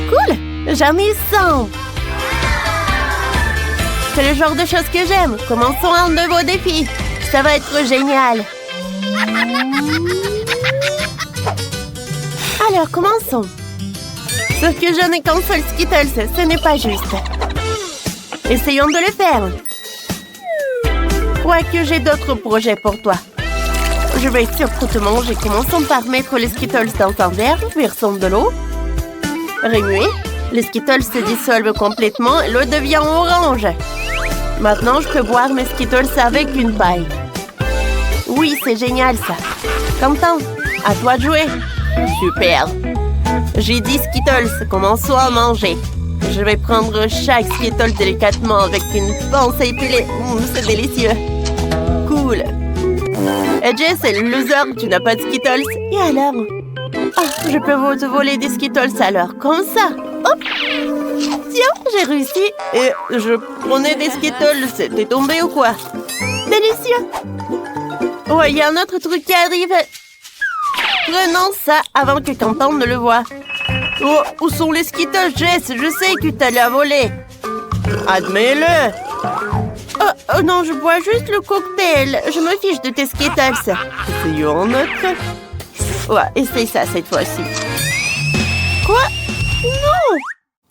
Cool! J'en ai 100! C'est le genre de choses que j'aime. Commençons un nouveau défi. Ça va être génial. Alors, commençons. Sauf que je n'ai qu'un seul Skittles, ce n'est pas juste. Essayons de le faire. Quoique j'ai d'autres projets pour toi. Je vais surtout te manger. Commençons par mettre les Skittles dans un verre, versons de l'eau. Remuer. Les Skittles se dissolvent complètement et l'eau devient orange. Maintenant, je peux boire mes Skittles avec une paille. Oui, c'est génial ça. Quentin, à toi de jouer. Super. J'ai 10 Skittles, commençons à manger. Je vais prendre chaque Skittle délicatement avec une pince épilée. C'est délicieux. Cool. Et Jess, c'est le loser, tu n'as pas de Skittles. Et alors? Ah, je peux te voler des Skittles alors, comme ça. Hop. Tiens, j'ai réussi. Et je prenais des Skittles, c'était tombé ou quoi? Délicieux. Oh, il y a un autre truc qui arrive. Prenons ça avant que Quentin ne le voie. Oh, où sont les Skittles, Jess? Je sais que tu t'allais à voler. Admets-le. Oh non, je bois juste le cocktail. Je me fiche de tes Skittles. Essayons un autre. Ouais, essaye ça cette fois-ci. Quoi? Non!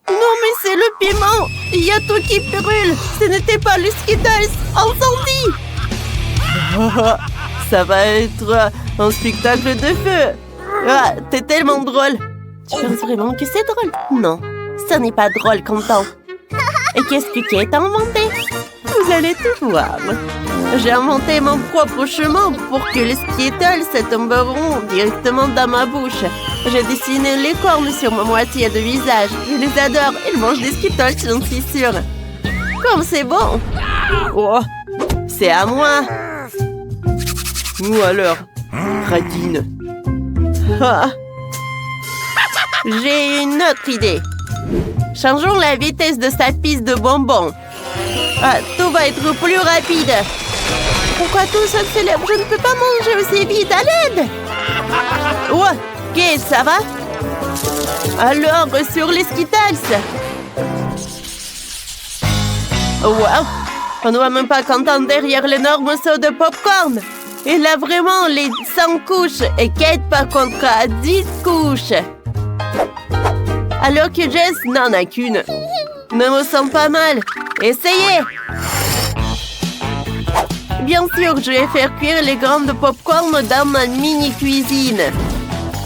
Non, mais c'est le piment. Il y a tout qui brûle. Ce n'était pas le Skittles. Incendie! Ça va être un spectacle de feu. Ah, t'es tellement drôle. Tu penses vraiment que c'est drôle? Non, ça n'est pas drôle, Quentin. Et qu'est-ce que Kate a inventé? Vous allez tout voir. J'ai inventé mon propre chemin pour que les Skittles se tomberont directement dans ma bouche. J'ai dessiné les cornes sur ma moitié de visage. Je les adore. Ils mangent des Skittles, j'en suis sûre. Comme c'est bon. Oh, c'est à moi. Ou alors, Radine. Ah. J'ai une autre idée. Changeons la vitesse de sa piste de bonbons. Ah, tout va être plus rapide. Pourquoi tout s'accélère? Je ne peux pas manger aussi vite. À l'aide! Ouais, ok, ça va? Alors, sur les Skittles. Wow! On ne voit même pas Quentin derrière l'énorme seau de popcorn. Il a vraiment les 100 couches. Et Kate, par contre, a 10 couches. Alors que Jess n'en a qu'une. Ne me sens pas mal. Essayez! Bien sûr, je vais faire cuire les grains de popcorn dans ma mini-cuisine.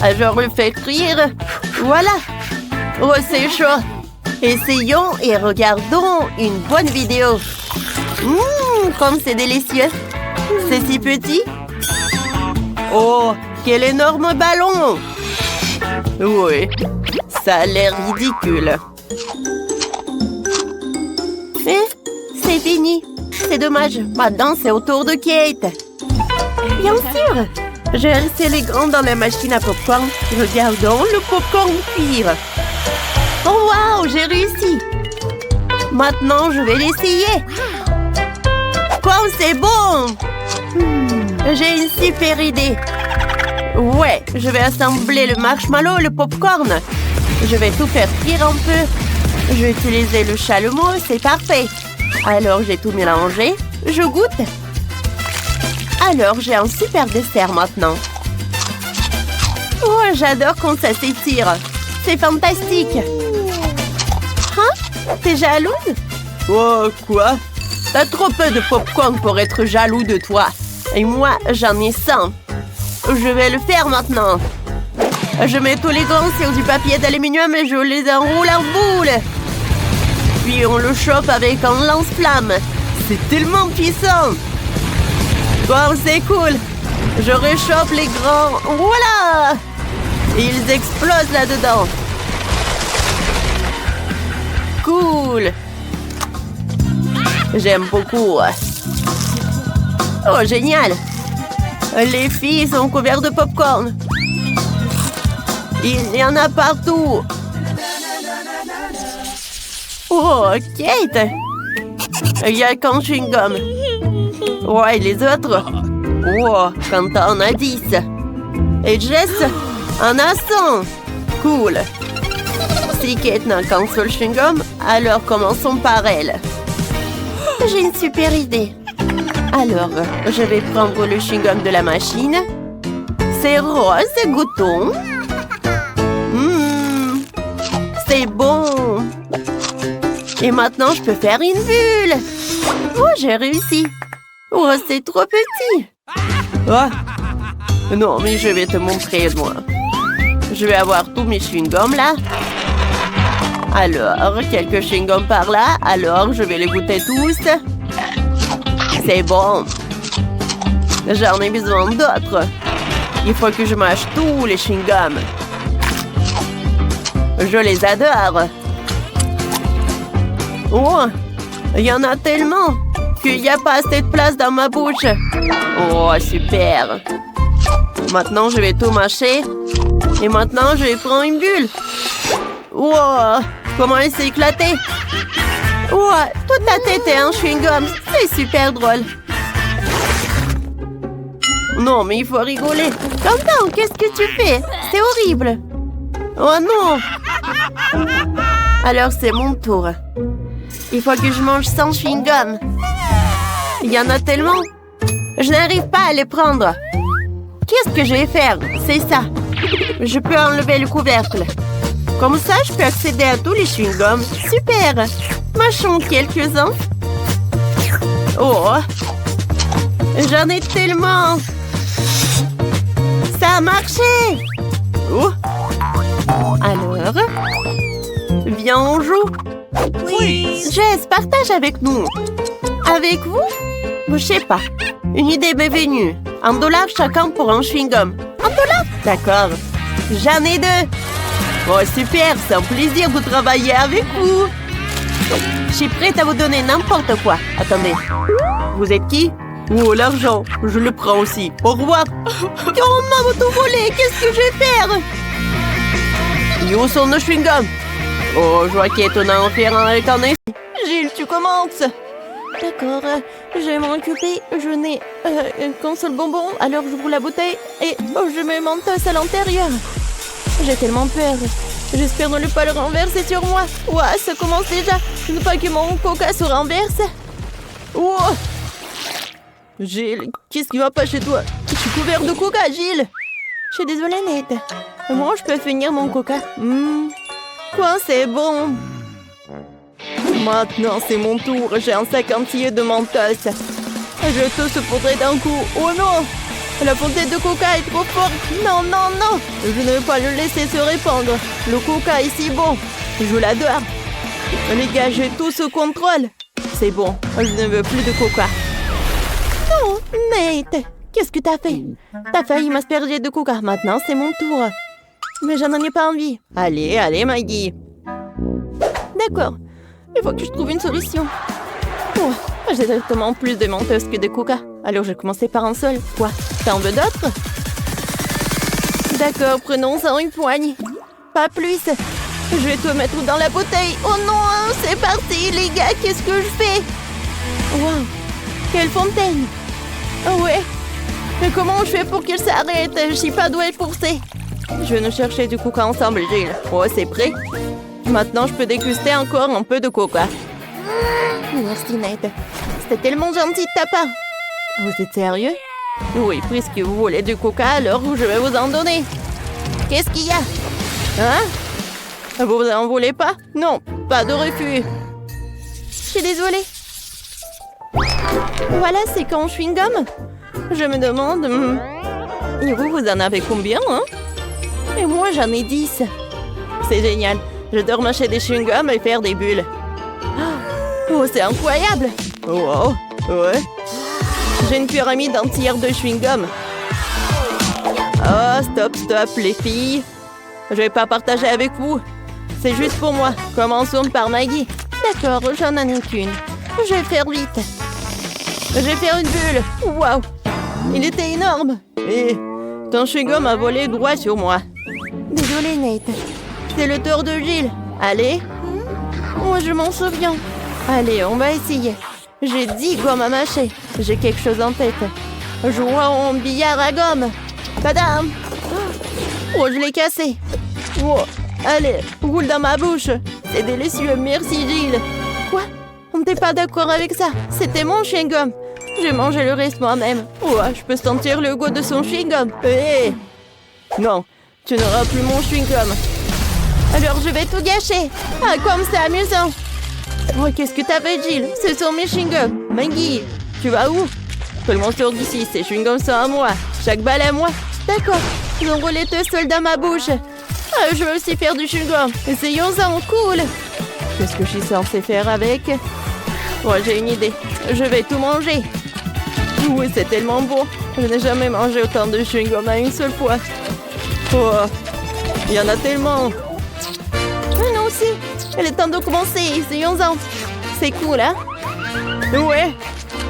Alors, le faire cuire. Voilà. Oh, c'est chaud. Essayons et regardons une bonne vidéo. Comme c'est délicieux. C'est si petit. Oh, quel énorme ballon! Oui, ça a l'air ridicule. Mais c'est fini. C'est dommage. Maintenant, c'est au tour de Kate. Bien sûr. J'ai laissé les grains dans la machine à popcorn. Regardons le popcorn cuire. Oh, waouh, j'ai réussi. Maintenant, je vais l'essayer. Comme c'est bon! J'ai une super idée. Ouais, je vais assembler le marshmallow et le popcorn. Je vais tout faire cuire un peu. Je vais utiliser le chalumeau, c'est parfait. Alors, j'ai tout mélangé. Je goûte. Alors, j'ai un super dessert maintenant. Oh, j'adore quand ça s'étire. C'est fantastique. Hein? T'es jalouse? Oh, quoi? T'as trop peu de popcorn pour être jaloux de toi. Et moi, j'en ai 100. Je vais le faire maintenant. Je mets tous les grains sur du papier d'aluminium et je les enroule en boule. Puis on le chope avec un lance-flamme. C'est tellement puissant. Wow, c'est cool. Je réchauffe les grains. Voilà! Et ils explosent là-dedans. Cool. J'aime beaucoup. Oh, génial! Les filles sont couvertes de popcorn. Il y en a partout. Oh, Kate! Il y a qu'un chewing-gum. Ouais, les autres? Oh, Quentin en a 10. Et Jess en a 100. Cool. Si Kate n'a qu'un seul chewing-gum, alors commençons par elle. J'ai une super idée. Alors, je vais prendre le chewing-gum de la machine. C'est rose, goûtons. C'est bon. Et maintenant, je peux faire une bulle. Oh, j'ai réussi. Oh, c'est trop petit. Oh. Non, mais je vais te montrer, moi. Je vais avoir tous mes chewing-gums là. Alors, quelques chewing-gums par là. Alors, je vais les goûter tous. C'est bon. J'en ai besoin d'autres. Il faut que je mâche tous les chewing-gums. Je les adore. Oh, il y en a tellement qu'il n'y a pas assez de place dans ma bouche. Oh, super. Maintenant, je vais tout mâcher. Et maintenant, je vais prendre une bulle. Wow, comment elle s'est éclatée. Wow, toute ta tête est un chewing-gum. C'est super drôle. Non, mais il faut rigoler. Tonton, qu'est-ce que tu fais? C'est horrible. Oh non. Alors, c'est mon tour. Il faut que je mange sans chewing-gum. Il y en a tellement. Je n'arrive pas à les prendre. Qu'est-ce que je vais faire? C'est ça. Je peux enlever le couvercle. Comme ça, je peux accéder à tous les chewing-gums. Super. Mâchons quelques-uns. Oh. J'en ai tellement. Ça a marché. Oh. Alors, viens, on joue. Jess, partage avec nous. Avec vous? Je sais pas. Une idée m'est venue. $1 chacun pour un chewing-gum. $1? D'accord. J'en ai 2. Oh, super. C'est un plaisir de travailler avec vous. Je suis prête à vous donner n'importe quoi. Attendez. Vous êtes qui? Oh, l'argent. Je le prends aussi. Au revoir. Oh, maman, tout volé. Qu'est-ce que je vais faire? Et où sont nos chewing-gums? Oh, je vois qu'il est étonnant en faire un avec un effet. Gilles, tu commences. D'accord, je vais m'en occuper. Je n'ai qu'un seul bonbon, alors j'ouvre la bouteille et je mets mon tasse à l'intérieur. J'ai tellement peur. J'espère ne pas le renverser sur moi. Ouah, ça commence déjà. Je ne veux pas que mon coca se renverse. Oh. Gilles, qu'est-ce qui va pas chez toi? Je suis couvert de coca, Gilles. Je suis désolée, Nate. Moi, je peux finir mon coca. Quoi, c'est bon. Maintenant, c'est mon tour. J'ai un sac entier de Mentos. Je tout saupoudrer d'un coup. Oh non! La fontaine de coca est trop forte. Non, non, non! Je ne veux pas le laisser se répandre. Le coca est si bon. Je l'adore. Les gars, j'ai tout sous contrôle. C'est bon. Je ne veux plus de coca. Non, Nate! Qu'est-ce que t'as fait? T'as failli m'asperger de coca. Maintenant, c'est mon tour. Mais j'en ai pas envie. Allez, allez, Maggie. D'accord. Il faut que je trouve une solution. Oh, j'ai directement plus de Mentos que de coca. Alors, je vais commencer par un seul. Quoi? T'en veux d'autres? D'accord, prenons-en une poigne. Pas plus. Je vais tout mettre dans la bouteille. Oh non, c'est parti, les gars. Qu'est-ce que je fais? Wow, quelle fontaine. Oh ouais. Mais comment je fais pour qu'elle s'arrête? Je suis pas douée pour ça. Je vais nous chercher du coca ensemble, Gilles. Oh, c'est prêt? Maintenant, je peux déguster encore un peu de coca. Merci, Nate. C'était tellement gentil de ta part. Vous êtes sérieux? Oui, puisque vous voulez du coca, alors je vais vous en donner. Qu'est-ce qu'il y a? Hein? Vous en voulez pas? Non, pas de refus. Je suis désolée. Voilà, c'est quand chewing-gum. Je me demande... Et vous en avez combien, hein? Et moi, j'en ai 10. C'est génial. J'adore mâcher des chewing-gums et faire des bulles. Oh, c'est incroyable! Wow, ouais. J'ai une pyramide entière de chewing-gum. Oh, stop, stop, les filles. Je vais pas partager avec vous. C'est juste pour moi. Commençons par Maggie. D'accord, j'en ai qu'une. Je vais faire vite. Je vais faire une bulle. Wow! Il était énorme. Et ton chewing-gum a volé droit sur moi. Désolée, Nate. C'est le tour de Gilles. Allez. Moi, je m'en souviens. Allez, on va essayer. J'ai 10 gommes à mâcher. J'ai quelque chose en tête. Jouons au billard à gomme. Padam! Oh, je l'ai cassé. Oh, Allez, roule dans ma bouche. C'est délicieux, merci Jill. Quoi? On n'était pas d'accord avec ça. C'était mon chewing-gum. J'ai mangé le reste moi-même. Ouais, je peux sentir le goût de son chewing-gum. Hé! Non, tu n'auras plus mon chewing-gum. Alors je vais tout gâcher. Ah, comme c'est amusant. Oh, qu'est-ce que t'as fait, Jill? Ce sont mes chewing-gums. Maggie, tu vas où? Tout le monde sort d'ici, ces chewing-gums sont à moi. Chaque balle à moi. D'accord, j'enroulais tout seul dans ma bouche. Ah, je veux aussi faire du chewing-gum. Essayons-en, cool. Qu'est-ce que je suis censée faire avec? Oh, j'ai une idée. Je vais tout manger. Oui, c'est tellement bon. Je n'ai jamais mangé autant de chewing-gum à une seule fois. Oh, il y en a tellement. Nous aussi. Il est temps de commencer. Essayons-en. C'est cool, hein? Ouais.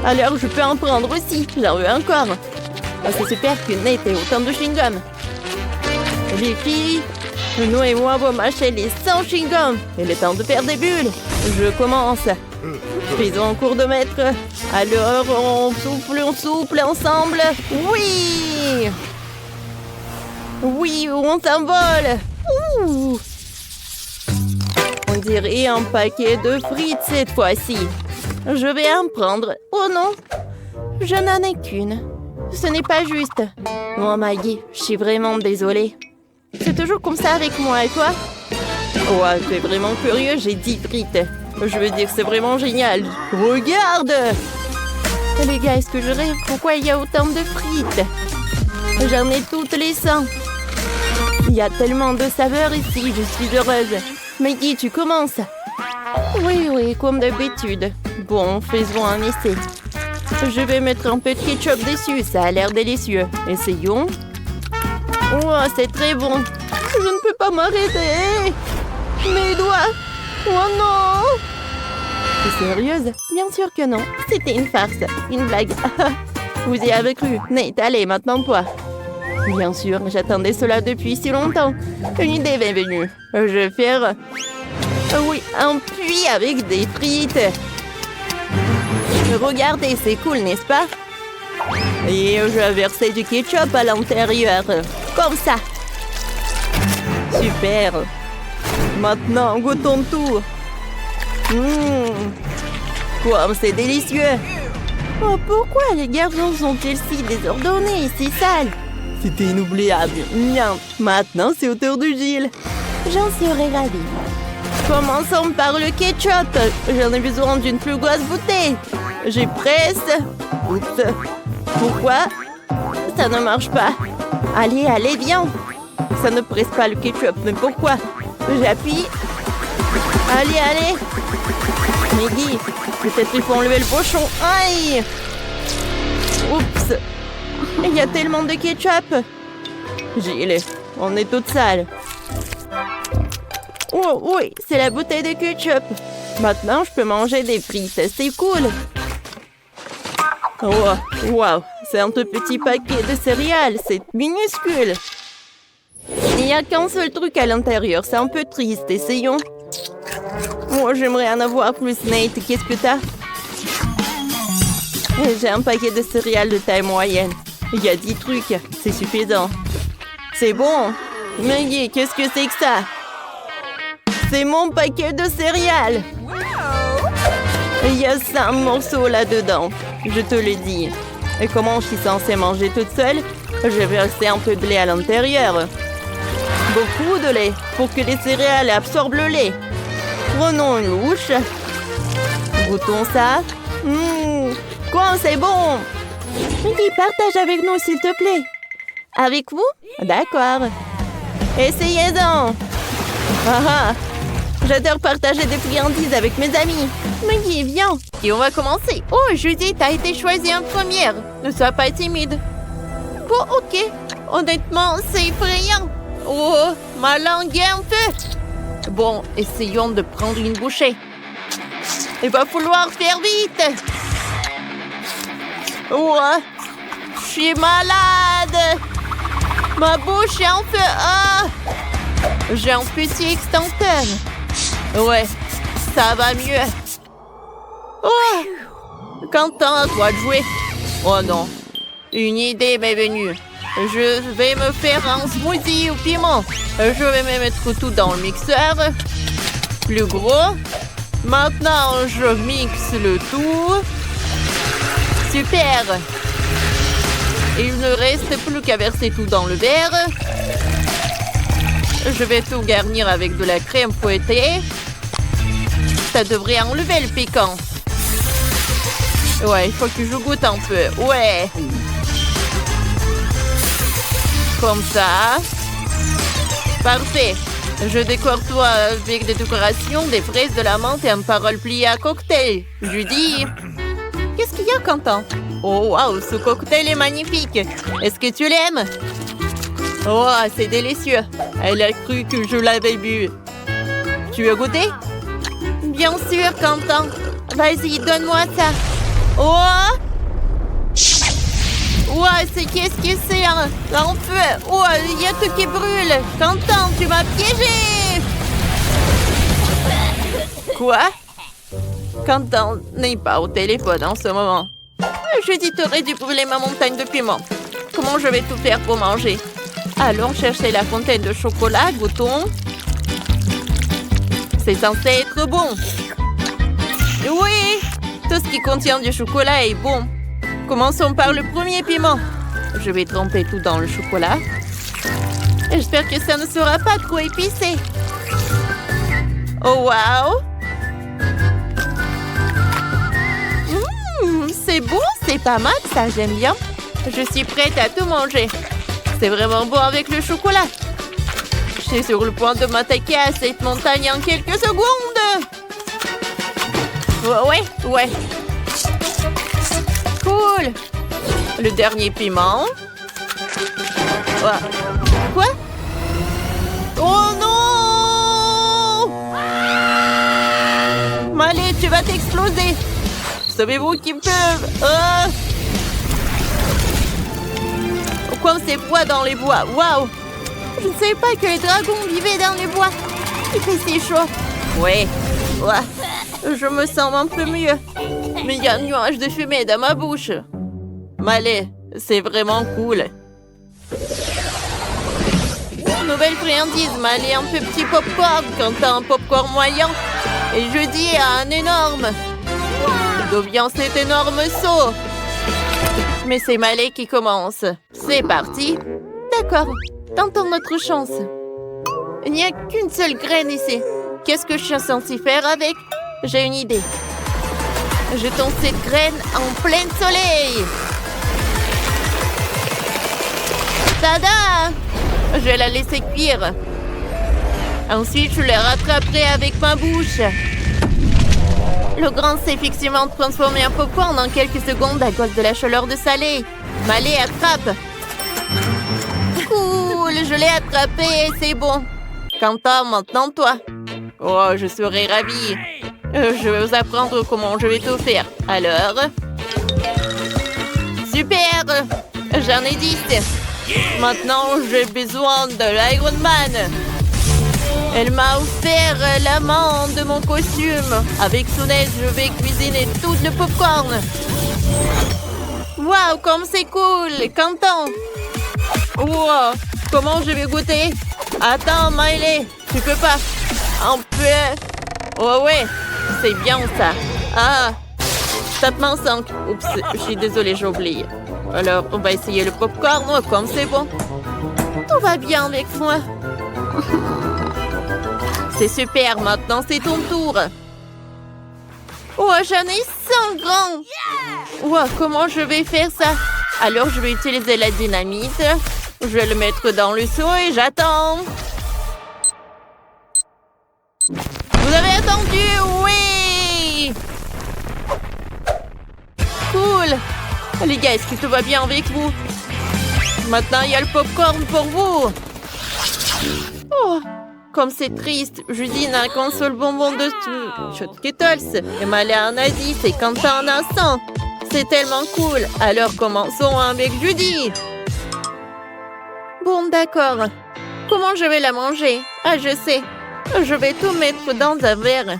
Alors, je peux en prendre aussi. J'en veux encore. Ah, c'est super qu'une ait autant de chewing-gum. Les filles, nous et moi, on mâcher les 100 chewing-gum. Il est temps de faire des bulles. Je commence. Faisons un cours de maître. Alors, on souffle ensemble. Oui! Oui, on s'envole. Ouh! On dirait un paquet de frites cette fois-ci. Je vais en prendre. Oh non, je n'en ai qu'une. Ce n'est pas juste. Oh Maggie, je suis vraiment désolée. C'est toujours comme ça avec moi et toi? Ouais, tu es vraiment curieux, j'ai 10 frites. Je veux dire, c'est vraiment génial. Regarde! Les gars, est-ce que je rêve? Pourquoi il y a autant de frites? J'en ai toutes les 100. Il y a tellement de saveurs ici, je suis heureuse. Maggie, tu commences? Oui, comme d'habitude. Bon, faisons un essai. Je vais mettre un peu de ketchup dessus, ça a l'air délicieux. Essayons. Oh, c'est très bon. Je ne peux pas m'arrêter. Mes doigts. Oh non. T'es sérieuse? Bien sûr que non. C'était une farce, une blague. Vous y avez cru. Nate, allez, maintenant toi. Bien sûr, j'attendais cela depuis si longtemps. Une idée m'est venue. Je vais faire... Oui, un puits avec des frites. Regardez, c'est cool, n'est-ce pas? Et je vais verser du ketchup à l'intérieur. Comme ça. Super. Maintenant, goûtons tout. Comme c'est délicieux. Oh, pourquoi les garçons sont-ils si désordonnés et si sales? C'était inoubliable. Bien. Maintenant, c'est au tour de Jill. J'en serais ravie. Commençons par le ketchup. J'en ai besoin d'une plus grosse bouteille. J'y presse. Oups. Pourquoi? Ça ne marche pas. Allez, viens. Ça ne presse pas le ketchup. Mais pourquoi? J'appuie. Allez. Maggie, peut-être qu'il faut enlever le pochon. Aïe! Oups. Il y a tellement de ketchup. Jill, on est toutes sales. Oh oui, c'est la bouteille de ketchup. Maintenant, je peux manger des frites. C'est cool. Oh, wow. C'est un tout petit paquet de céréales. C'est minuscule. Il n'y a qu'un seul truc à l'intérieur. C'est un peu triste. Essayons. Oh, j'aimerais en avoir plus, Nate. Qu'est-ce que t'as? J'ai un paquet de céréales de taille moyenne. Il y a 10 trucs. C'est suffisant. C'est bon. Maggie, qu'est-ce que c'est que ça? C'est mon paquet de céréales. Il y a 5 morceaux là-dedans. Je te le dis. Et comment je suis censée manger toute seule? Je vais verser un peu de lait à l'intérieur. Beaucoup de lait pour que les céréales absorbent le lait. Prenons une louche. Goûtons ça. Quoi, c'est bon. Maggie, partage avec nous, s'il te plaît. Avec vous? D'accord. Essayez-en. J'adore partager des friandises avec mes amis. Maggie, viens. Et on va commencer. Oh, Judith a été choisie en première. Ne sois pas timide. Bon, ok. Honnêtement, c'est effrayant. Oh, ma langue est un peu. Bon, essayons de prendre une bouchée. Il va falloir faire vite. Oh, je suis malade. Ma bouche est en feu. Ah, j'ai un petit extincteur. Ouais, ça va mieux. Oh, Quentin, à toi de jouer. Oh non, une idée m'est venue. Je vais me faire un smoothie au piment. Je vais me mettre tout dans le mixeur. Plus gros. Maintenant, je mixe le tout. Super. Il ne reste plus qu'à verser tout dans le verre. Je vais tout garnir avec de la crème fouettée. Ça devrait enlever le piquant. Ouais, il faut que je goûte un peu. Ouais. Comme ça. Parfait. Je décore tout avec des décorations, des fraises, de la menthe et un parole plié à cocktail. Judy. Qu'est-ce qu'il y a, Quentin? Oh, waouh, ce cocktail est magnifique. Est-ce que tu l'aimes? Oh, c'est délicieux. Elle a cru que je l'avais bu. Tu as goûté? Bien sûr, Quentin. Vas-y, donne-moi ça. Oh! Ouais, qu'est-ce que c'est un feu? Oh, il y a tout qui brûle. Quentin, tu m'as piégé. Quoi? Quentin n'est pas au téléphone en ce moment. Je t'aurais dû brûler ma montagne de piment. Comment je vais tout faire pour manger? Allons chercher la fontaine de chocolat, goûtons. C'est censé être bon. Oui, tout ce qui contient du chocolat est bon. Commençons par le premier piment. Je vais tremper tout dans le chocolat. J'espère que ça ne sera pas trop épicé. Oh, wow! C'est bon, c'est pas mal, ça, j'aime bien. Je suis prête à tout manger. C'est vraiment bon avec le chocolat. Je suis sur le point de m'attaquer à cette montagne en quelques secondes. Ouais. Cool. Le dernier piment. Quoi? Oh non! Malé, tu vas t'exploser. Savez-vous qui peuvent? Comme c'est froid dans les bois. Waouh! Je ne savais pas que les dragons vivaient dans les bois. Il fait si chaud. Ouais. Je me sens un peu mieux. Mais il y a un nuage de fumée dans ma bouche. Malé, c'est vraiment cool. Nouvelle friandise, Malé, un peu petit popcorn quand t'as un popcorn moyen. Et Judy a un énorme. D'où vient cet énorme saut? Mais c'est Malé qui commence. C'est parti. D'accord, tentons notre chance. Il n'y a qu'une seule graine ici. Qu'est-ce que je suis censée faire avec? J'ai une idée. Jetons cette graine en plein soleil. Tada! Je vais la laisser cuire. Ensuite, je la rattraperai avec ma bouche. Le grain s'est effectivement transformé en popcorn en quelques secondes à cause de la chaleur de salé. Malé, attrape. Cool, je l'ai attrapé et c'est bon. Quentin, maintenant toi. Oh, je serai ravie. Je vais vous apprendre comment je vais tout faire. Alors... Super! J'en ai 10. Maintenant, j'ai besoin de l'Iron Man. Elle m'a offert la main de mon costume. Avec son aide, je vais cuisiner tout le popcorn. Waouh, comme c'est cool! Quentin! Wow, comment je vais goûter? Attends, Miley, tu peux pas. Un peu. Oh ouais, c'est bien ça. Ah, tapement 5. Oups, je suis désolée, j'ai oublié. Alors, on va essayer le popcorn. Oh, comme c'est bon. Tout va bien avec moi. C'est super, maintenant c'est ton tour. Oh, j'en ai 100 grands. Wow, comment je vais faire ça? Alors, je vais utiliser la dynamite. Je vais le mettre dans le seau et j'attends. Vous avez attendu? Oui! Cool! Les gars, est-ce que tout va bien avec vous? Maintenant, il y a le popcorn pour vous. Oh, comme c'est triste. Judy n'a qu'un seul bonbon de Skittles. Et Malé en a 10 et Quentin en a 100. C'est tellement cool. Alors, commençons avec Judy. Bon, d'accord. Comment je vais la manger? Ah, je sais. Je vais tout mettre dans un verre.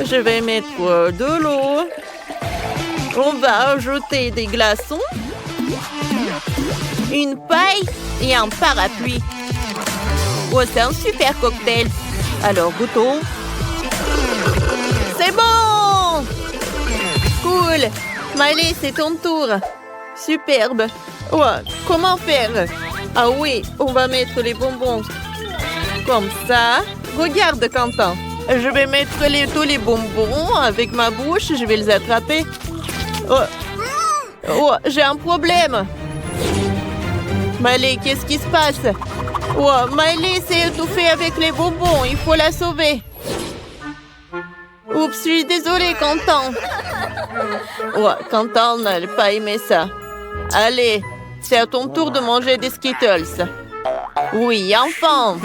Je vais mettre de l'eau. On va ajouter des glaçons. une paille et un parapluie. Oh, c'est un super cocktail. Alors, goûtons. C'est bon! Cool! Miley, c'est ton tour. Superbe. Oh, comment faire? Ah oui, on va mettre les bonbons. Comme ça. Regarde, Quentin. Je vais mettre tous les bonbons avec ma bouche. Je vais les attraper. Oh, j'ai un problème. Miley, qu'est-ce qui se passe? Oh, Miley s'est étouffée avec les bonbons. Il faut la sauver. Oups, je suis désolée, Quentin. Oh, Quentin n'a pas aimé ça. Allez, c'est à ton tour de manger des Skittles. Oui, enfin.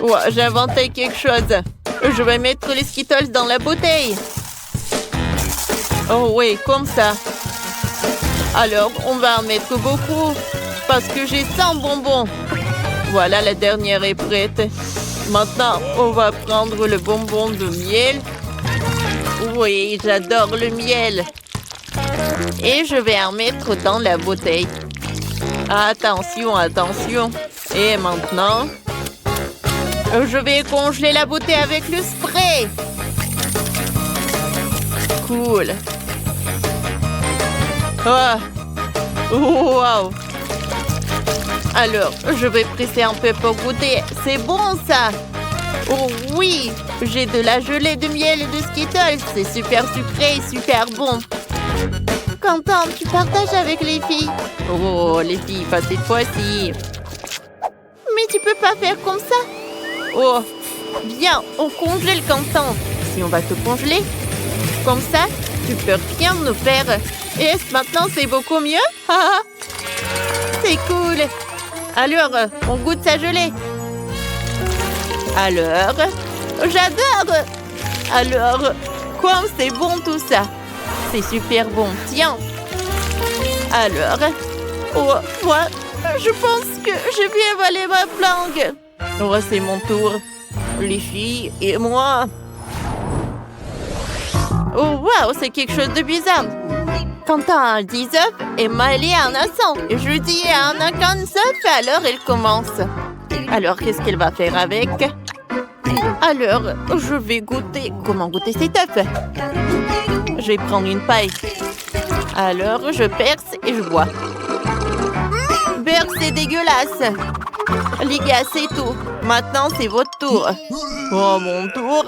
Oh, j'ai inventé quelque chose. Je vais mettre les Skittles dans la bouteille. Oh oui, comme ça. Alors, on va en mettre beaucoup. Parce que j'ai 100 bonbons. Voilà, la dernière est prête. Maintenant, on va prendre le bonbon de miel. Oui, j'adore le miel. Et je vais en mettre dans la bouteille. Attention, attention. Et maintenant, je vais congeler la bouteille avec le spray. Cool. Oh. Wow. Alors, je vais presser un peu pour goûter. C'est bon, ça. Oh oui, j'ai de la gelée de miel et de Skittles. C'est super sucré et super bon. Quentin, tu partages avec les filles. Oh, les filles, pas cette fois-ci. Mais tu peux pas faire comme ça. Oh, bien, on congèle, Quentin. Si on va te congeler, comme ça, tu peux rien nous faire. Et maintenant, c'est beaucoup mieux. C'est cool. Alors, on goûte sa gelée. Alors, j'adore. Alors, comme c'est bon tout ça. C'est super bon. Tiens. Alors, oh, moi, je pense que je vais avaler ma plangue. Oh, c'est mon tour. Les filles et moi. Oh, wow, c'est quelque chose de bizarre. Quentin a 10 œufs et Miley en a 100. Je dis en a 15 œufs, alors elle commence. Alors, qu'est-ce qu'elle va faire avec? Alors, je vais goûter. Comment goûter cet œuf? Je vais prendre une paille. Alors, je perce et je bois. Beurre, c'est dégueulasse. Les gars, c'est tout. Maintenant, c'est votre tour. Oh, mon tour.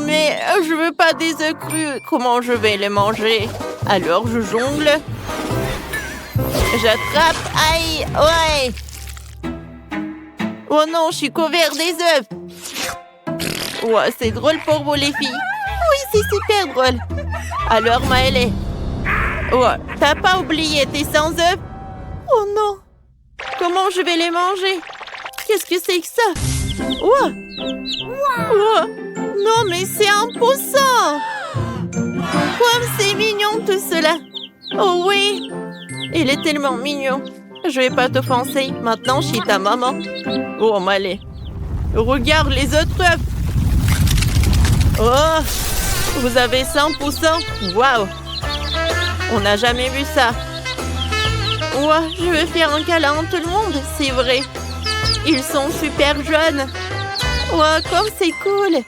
Mais je veux pas des œufs crus. Comment je vais les manger? Alors, je jongle. J'attrape. Aïe, ouais. Oh non, je suis couvert des œufs. Ouais, c'est drôle pour vous, les filles. Oui, c'est super drôle. Alors, Maëlle. Ouais, t'as pas oublié tes 100 œufs? Oh non. Comment je vais les manger? Qu'est-ce que c'est que ça? Ouais. Ouais. Non, mais c'est imposant. Comme c'est mignon tout cela. Oh oui. Il est tellement mignon. Je vais pas t'offenser. Maintenant, je suis ta maman. Oh, Malé. Regarde les autres œufs. Oh, vous avez 100%. Waouh. On n'a jamais vu ça. Ouais, je vais faire un câlin à tout le monde. C'est vrai. Ils sont super jeunes. Ouais, comme c'est cool.